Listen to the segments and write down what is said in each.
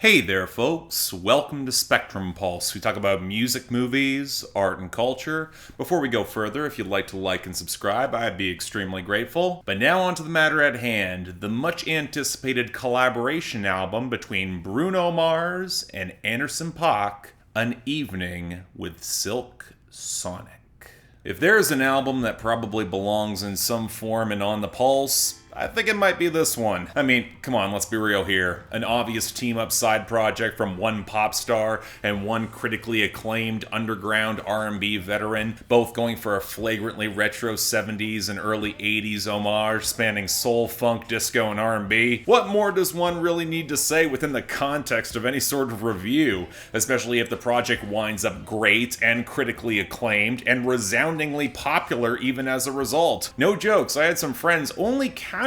Hey there, folks. Welcome to Spectrum Pulse. We talk about music, movies, art, and culture. Before we go further, if you'd like to like and subscribe, I'd be extremely grateful. But now on to the matter at hand, the much-anticipated collaboration album between Bruno Mars and Anderson .Paak, An Evening with Silk Sonic. If there's an album that probably belongs in some form and on the pulse, I think it might be this one. I mean, come on, let's be real here. An obvious team-up side project from one pop star and one critically acclaimed underground R&B veteran, both going for a flagrantly retro 70s and early 80s homage spanning soul, funk, disco, and R&B. What more does one really need to say within the context of any sort of review, especially if the project winds up great and critically acclaimed and resoundingly popular even as a result? No jokes, I had some friends only casually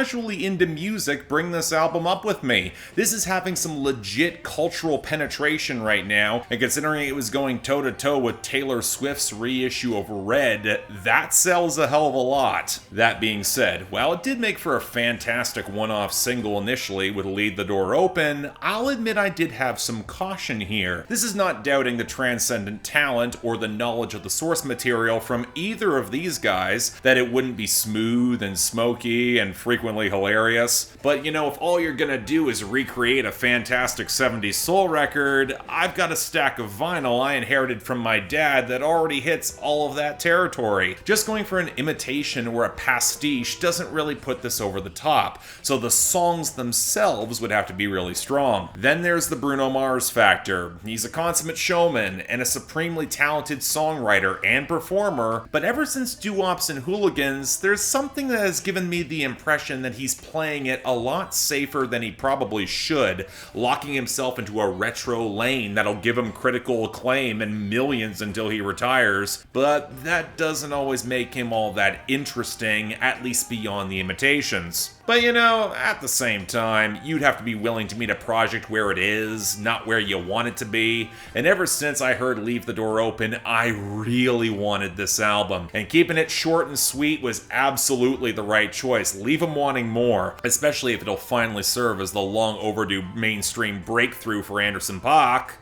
into music bring this album up with me. This is having some legit cultural penetration right now, and considering it was going toe-to-toe with Taylor Swift's reissue of Red, that sells a hell of a lot. That being said, while it did make for a fantastic one-off single initially with Leave the Door Open, I'll admit I did have some caution here. This is not doubting the transcendent talent or the knowledge of the source material from either of these guys, that it wouldn't be smooth and smoky and frequently hilarious. But you know, if all you're gonna do is recreate a fantastic 70s soul record, I've got a stack of vinyl I inherited from my dad that already hits all of that territory. Just going for an imitation or a pastiche doesn't really put this over the top, so the songs themselves would have to be really strong. Then there's the Bruno Mars factor. He's a consummate showman and a supremely talented songwriter and performer, but ever since Doo-Wops and Hooligans, there's something that has given me the impression that he's playing it a lot safer than he probably should, locking himself into a retro lane that'll give him critical acclaim and millions until he retires, but that doesn't always make him all that interesting, at least beyond the imitations. But you know, at the same time, you'd have to be willing to meet a project where it is, not where you want it to be, and ever since I heard Leave the Door Open, I really wanted this album, and keeping it short and sweet was absolutely the right choice. Leave them wanting more, especially if it'll finally serve as the long overdue mainstream breakthrough for Anderson .Paak.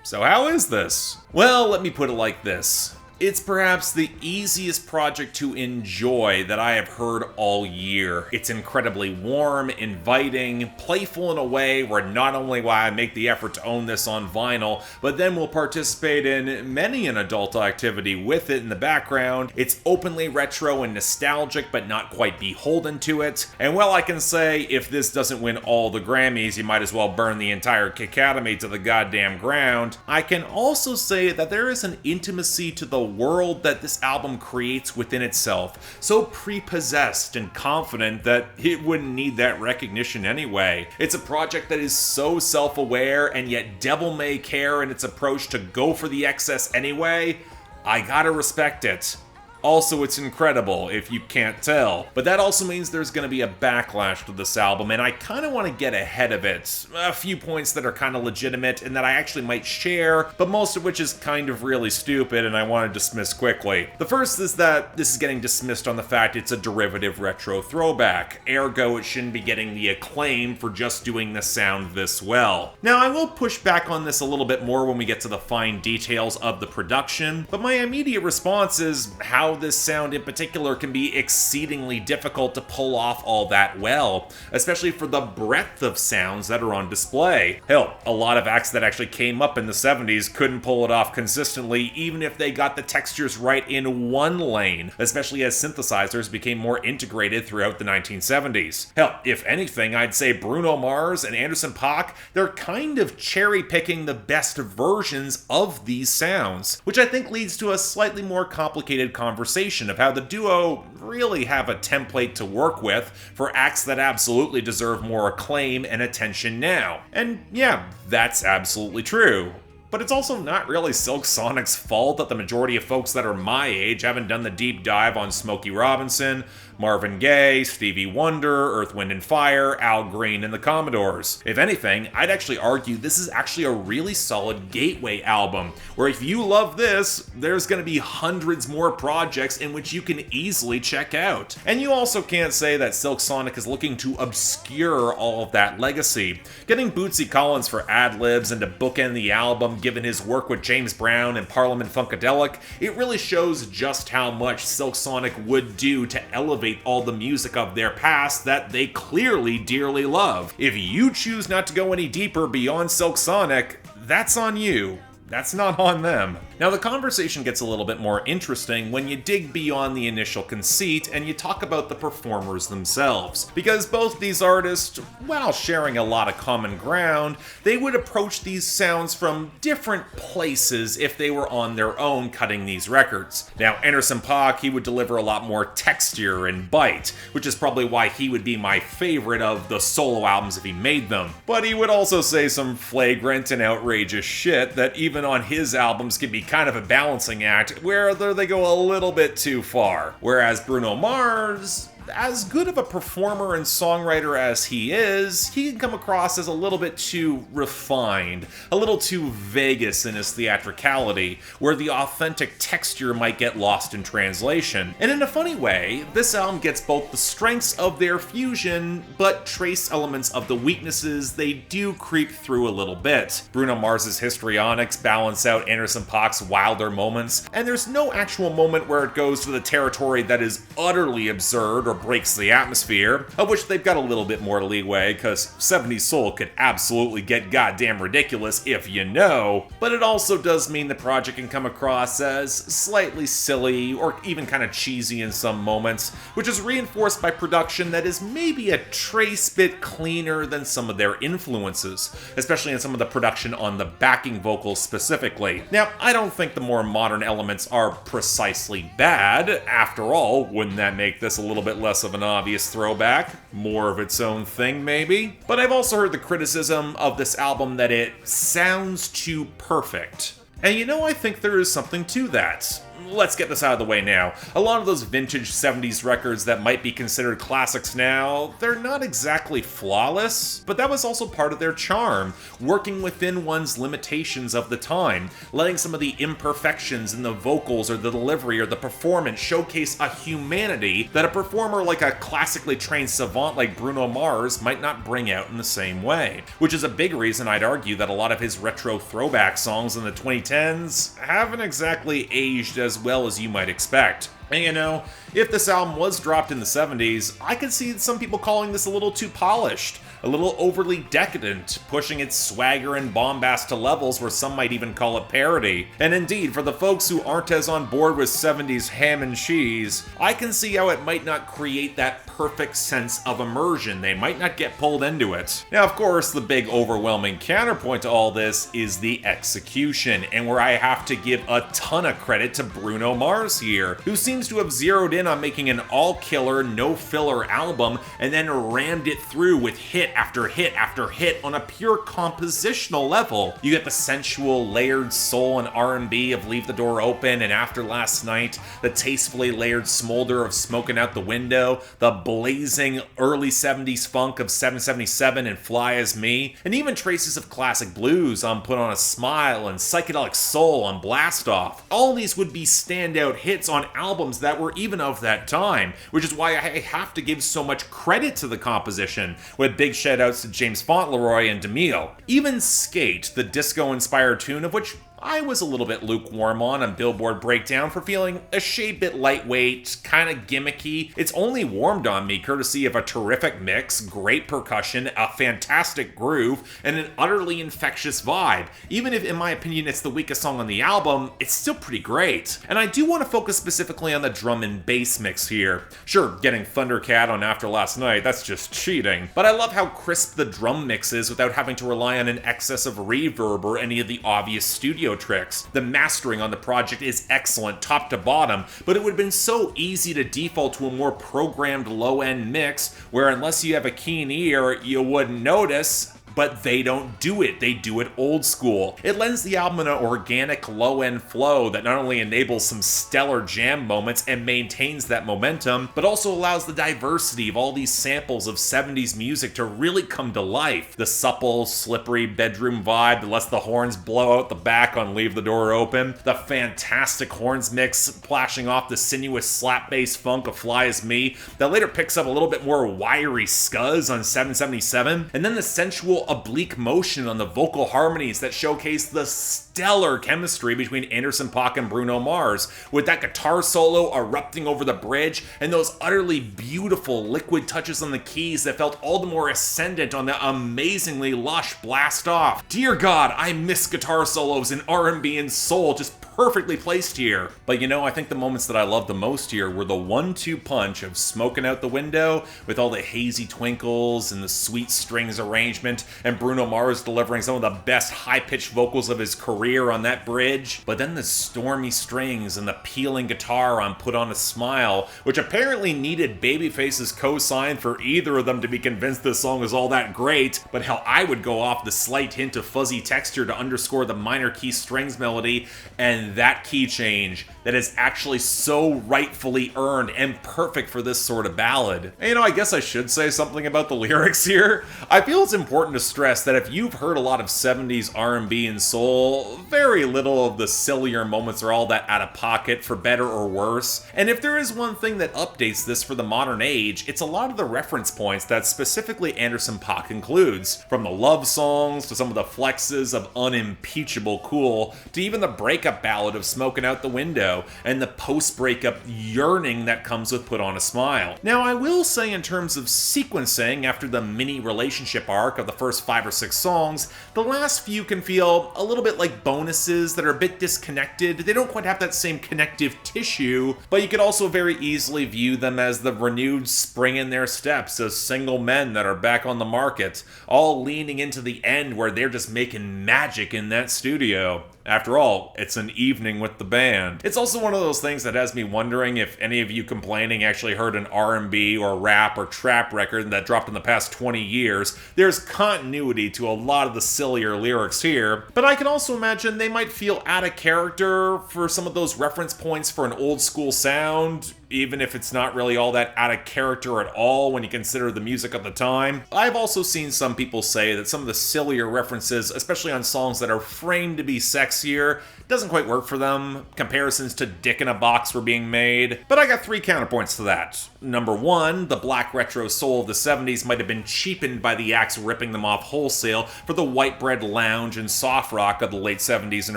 So how is this? Well, let me put it like this. It's perhaps the easiest project to enjoy that I have heard all year. It's incredibly warm, inviting, playful in a way where not only will I make the effort to own this on vinyl, but then will participate in many an adult activity with it in the background. It's openly retro and nostalgic, but not quite beholden to it. And while I can say, if this doesn't win all the Grammys, you might as well burn the entire Academy to the goddamn ground, I can also say that there is an intimacy to the world that this album creates within itself, so prepossessed and confident that it wouldn't need that recognition anyway. It's a project that is so self-aware and yet devil-may-care in its approach to go for the excess anyway. I gotta respect it. Also, it's incredible, if you can't tell. But that also means there's going to be a backlash to this album, and I kind of want to get ahead of it. A few points that are kind of legitimate and that I actually might share, but most of which is kind of really stupid and I want to dismiss quickly. The first is that this is getting dismissed on the fact it's a derivative retro throwback, ergo it shouldn't be getting the acclaim for just doing the sound this well. Now, I will push back on this a little bit more when we get to the fine details of the production, but my immediate response is how this sound in particular can be exceedingly difficult to pull off all that well, especially for the breadth of sounds that are on display. Hell, a lot of acts that actually came up in the 70s couldn't pull it off consistently even if they got the textures right in one lane, especially as synthesizers became more integrated throughout the 1970s. Hell, if anything, I'd say Bruno Mars and Anderson .Paak, they're kind of cherry-picking the best versions of these sounds, which I think leads to a slightly more complicated conversation of how the duo really have a template to work with for acts that absolutely deserve more acclaim and attention now. And yeah, that's absolutely true. But it's also not really Silk Sonic's fault that the majority of folks that are my age haven't done the deep dive on Smokey Robinson, Marvin Gaye, Stevie Wonder, Earth, Wind and Fire, Al Green, and the Commodores. If anything, I'd actually argue this is actually a really solid gateway album, where if you love this, there's going to be hundreds more projects in which you can easily check out. And you also can't say that Silk Sonic is looking to obscure all of that legacy. Getting Bootsy Collins for ad-libs and to bookend the album, given his work with James Brown and Parliament Funkadelic, it really shows just how much Silk Sonic would do to elevate all the music of their past that they clearly dearly love. If you choose not to go any deeper beyond Silk Sonic, that's on you. That's not on them. Now, the conversation gets a little bit more interesting when you dig beyond the initial conceit and you talk about the performers themselves. Because both these artists, while sharing a lot of common ground, they would approach these sounds from different places if they were on their own cutting these records. Now, Anderson .Paak, he would deliver a lot more texture and bite, which is probably why he would be my favorite of the solo albums if he made them. But he would also say some flagrant and outrageous shit that even on his albums can be kind of a balancing act where they go a little bit too far. Whereas Bruno Mars, as good of a performer and songwriter as he is, he can come across as a little bit too refined, a little too Vegas in his theatricality, where the authentic texture might get lost in translation. And in a funny way, this album gets both the strengths of their fusion, but trace elements of the weaknesses they do creep through a little bit. Bruno Mars's histrionics balance out Anderson .Paak's wilder moments, and there's no actual moment where it goes to the territory that is utterly absurd or breaks the atmosphere, of which they've got a little bit more leeway, because 70s soul could absolutely get goddamn ridiculous if you know, but it also does mean the project can come across as slightly silly or even kind of cheesy in some moments, which is reinforced by production that is maybe a trace bit cleaner than some of their influences, especially in some of the production on the backing vocals specifically. Now, I don't think the more modern elements are precisely bad. After all, wouldn't that make this a little bit less of an obvious throwback? More of its own thing, maybe? But I've also heard the criticism of this album that it sounds too perfect. And you know, I think there is something to that. Let's get this out of the way now. A lot of those vintage 70s records that might be considered classics now, they're not exactly flawless, but that was also part of their charm, working within one's limitations of the time, letting some of the imperfections in the vocals or the delivery or the performance showcase a humanity that a performer like a classically trained savant like Bruno Mars might not bring out in the same way. Which is a big reason I'd argue that a lot of his retro throwback songs in the 2010s haven't exactly aged as well as you might expect. And you know, if this album was dropped in the 70s, I could see some people calling this a little too polished, a little overly decadent, pushing its swagger and bombast to levels where some might even call it parody. And indeed, for the folks who aren't as on board with 70s ham and cheese, I can see how it might not create that perfect sense of immersion. They might not get pulled into it. Now, of course, the big overwhelming counterpoint to all this is the execution, and where I have to give a ton of credit to Bruno Mars here, who seems to have zeroed in on making an all-killer, no-filler album and then rammed it through with hit after hit after hit on a pure compositional level. You get the sensual, layered soul and R&B of Leave the Door Open and After Last Night, the tastefully layered smolder of Smokin' Out the Window, the blazing early 70s funk of 777 and Fly As Me, and even traces of classic blues on Put On a Smile and psychedelic soul on Blast Off. All these would be standout hits on albums that were even of that time, which is why I have to give so much credit to the composition, with big shoutouts to James Fauntleroy and DeMille. Even Skate, the disco-inspired tune of which I was a little bit lukewarm on Billboard Breakdown for feeling a shade bit lightweight, kind of gimmicky. It's only warmed on me courtesy of a terrific mix, great percussion, a fantastic groove, and an utterly infectious vibe. Even if, in my opinion, it's the weakest song on the album, it's still pretty great. And I do want to focus specifically on the drum and bass mix here. Sure, getting Thundercat on After Last Night, that's just cheating. But I love how crisp the drum mix is without having to rely on an excess of reverb or any of the obvious studio tricks. The mastering on the project is excellent top to bottom, but it would have been so easy to default to a more programmed low-end mix where unless you have a keen ear, you wouldn't notice, but they don't do it. They do it old school. It lends the album an organic low-end flow that not only enables some stellar jam moments and maintains that momentum, but also allows the diversity of all these samples of 70s music to really come to life. The supple, slippery bedroom vibe that lets the horns blow out the back on Leave the Door Open, the fantastic horns mix splashing off the sinuous slap bass funk of Fly As Me that later picks up a little bit more wiry scuzz on 777, and then the sensual oblique motion on the vocal harmonies that showcase the stellar chemistry between Anderson .Paak and Bruno Mars, with that guitar solo erupting over the bridge and those utterly beautiful liquid touches on the keys that felt all the more ascendant on the amazingly lush blast off. Dear God, I miss guitar solos in R&B and soul, just perfectly placed here. But you know, I think the moments that I loved the most here were the 1-2 punch of Smokin' Out the Window with all the hazy twinkles and the sweet strings arrangement, and Bruno Mars delivering some of the best high-pitched vocals of his career on that bridge. But then the stormy strings and the peeling guitar on Put On a Smile, which apparently needed Babyface's co-sign for either of them to be convinced this song is all that great, but hell, I would go off the slight hint of fuzzy texture to underscore the minor key strings melody, and that key change that is actually so rightfully earned and perfect for this sort of ballad. And you know, I guess I should say something about the lyrics here. I feel it's important to stress that if you've heard a lot of 70s R&B and soul, very little of the sillier moments are all that out of pocket, for better or worse. And if there is one thing that updates this for the modern age, it's a lot of the reference points that specifically Anderson .Paak includes. From the love songs to some of the flexes of unimpeachable cool, to even the breakup ballad of Smokin' Out the Window, and the post-breakup yearning that comes with Put On a Smile. Now, I will say in terms of sequencing, after the mini relationship arc of the first 5 or 6 songs, the last few can feel a little bit like bonuses that are a bit disconnected. They don't quite have that same connective tissue, but you could also very easily view them as the renewed spring in their steps as single men that are back on the market, all leaning into the end where they're just making magic in that studio. After all, it's an evening with the band. It's also one of those things that has me wondering if any of you complaining actually heard an R&B or rap or trap record that dropped in the past 20 years. There's continuity to a lot of the sillier lyrics here, but I can also imagine they might feel out of character for some of those reference points for an old school sound, even if it's not really all that out of character at all when you consider the music of the time. I've also seen some people say that some of the sillier references, especially on songs that are framed to be sexier, doesn't quite work for them. Comparisons to Dick in a Box were being made, but I got 3 counterpoints to that. Number 1, the black retro soul of the 70s might have been cheapened by the acts ripping them off wholesale for the white bread lounge and soft rock of the late 70s and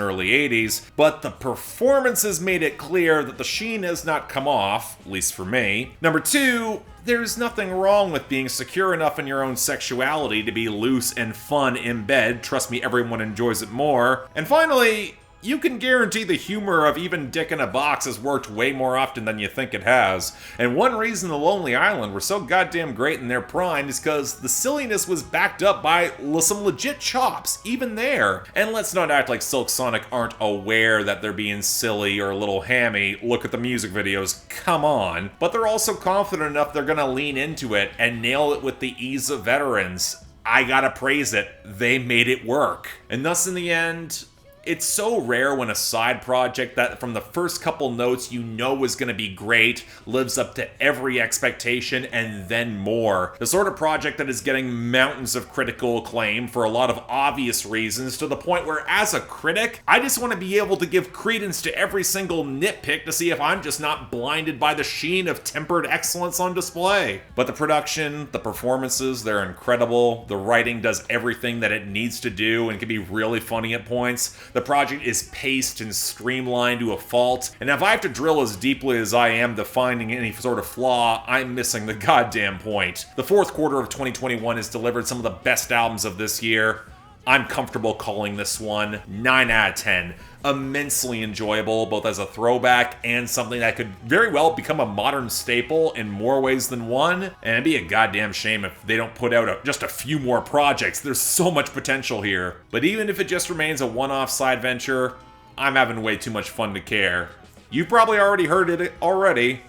early 80s, but the performances made it clear that the sheen has not come off, at least for me. Number 2, there's nothing wrong with being secure enough in your own sexuality to be loose and fun in bed. Trust me, everyone enjoys it more. And finally, you can guarantee the humor of even Dick in a Box has worked way more often than you think it has. And one reason The Lonely Island were so goddamn great in their prime is because the silliness was backed up by some legit chops, even there. And let's not act like Silk Sonic aren't aware that they're being silly or a little hammy. Look at the music videos, come on. But they're also confident enough they're gonna lean into it and nail it with the ease of veterans. I gotta praise it, they made it work. And thus in the end, it's so rare when a side project that from the first couple notes you know is going to be great lives up to every expectation and then more. The sort of project that is getting mountains of critical acclaim for a lot of obvious reasons, to the point where as a critic, I just want to be able to give credence to every single nitpick to see if I'm just not blinded by the sheen of tempered excellence on display. But the production, the performances, they're incredible. The writing does everything that it needs to do and can be really funny at points. The project is paced and streamlined to a fault, and if I have to drill as deeply as I am to finding any sort of flaw, I'm missing the goddamn point. The fourth quarter of 2021 has delivered some of the best albums of this year. I'm comfortable calling this one 9 out of 10. Immensely enjoyable, both as a throwback and something that could very well become a modern staple in more ways than one. And it'd be a goddamn shame if they don't put out just a few more projects. There's so much potential here. But even if it just remains a one-off side venture, I'm having way too much fun to care. You've probably already heard it already.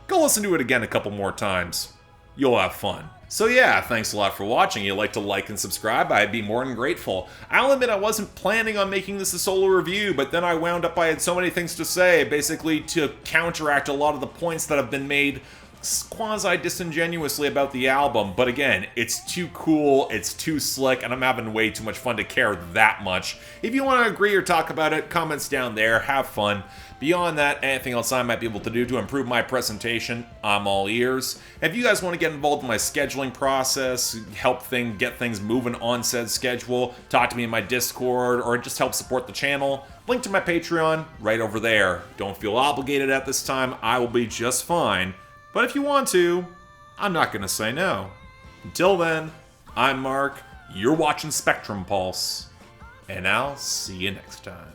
Go listen to it again a couple more times. You'll have fun. So yeah, thanks a lot for watching. If you'd like to like and subscribe, I'd be more than grateful. I'll admit I wasn't planning on making this a solo review, but then I wound up I had so many things to say, basically to counteract a lot of the points that have been made quasi-disingenuously about the album. But again, it's too cool, it's too slick, and I'm having way too much fun to care that much. If you want to agree or talk about it, comments down there, have fun. Beyond that, anything else I might be able to do to improve my presentation, I'm all ears. If you guys want to get involved in my scheduling process, get things moving on said schedule, talk to me in my Discord, or just help support the channel, link to my Patreon right over there. Don't feel obligated at this time, I will be just fine. But if you want to, I'm not going to say no. Until then, I'm Mark, you're watching Spectrum Pulse, and I'll see you next time.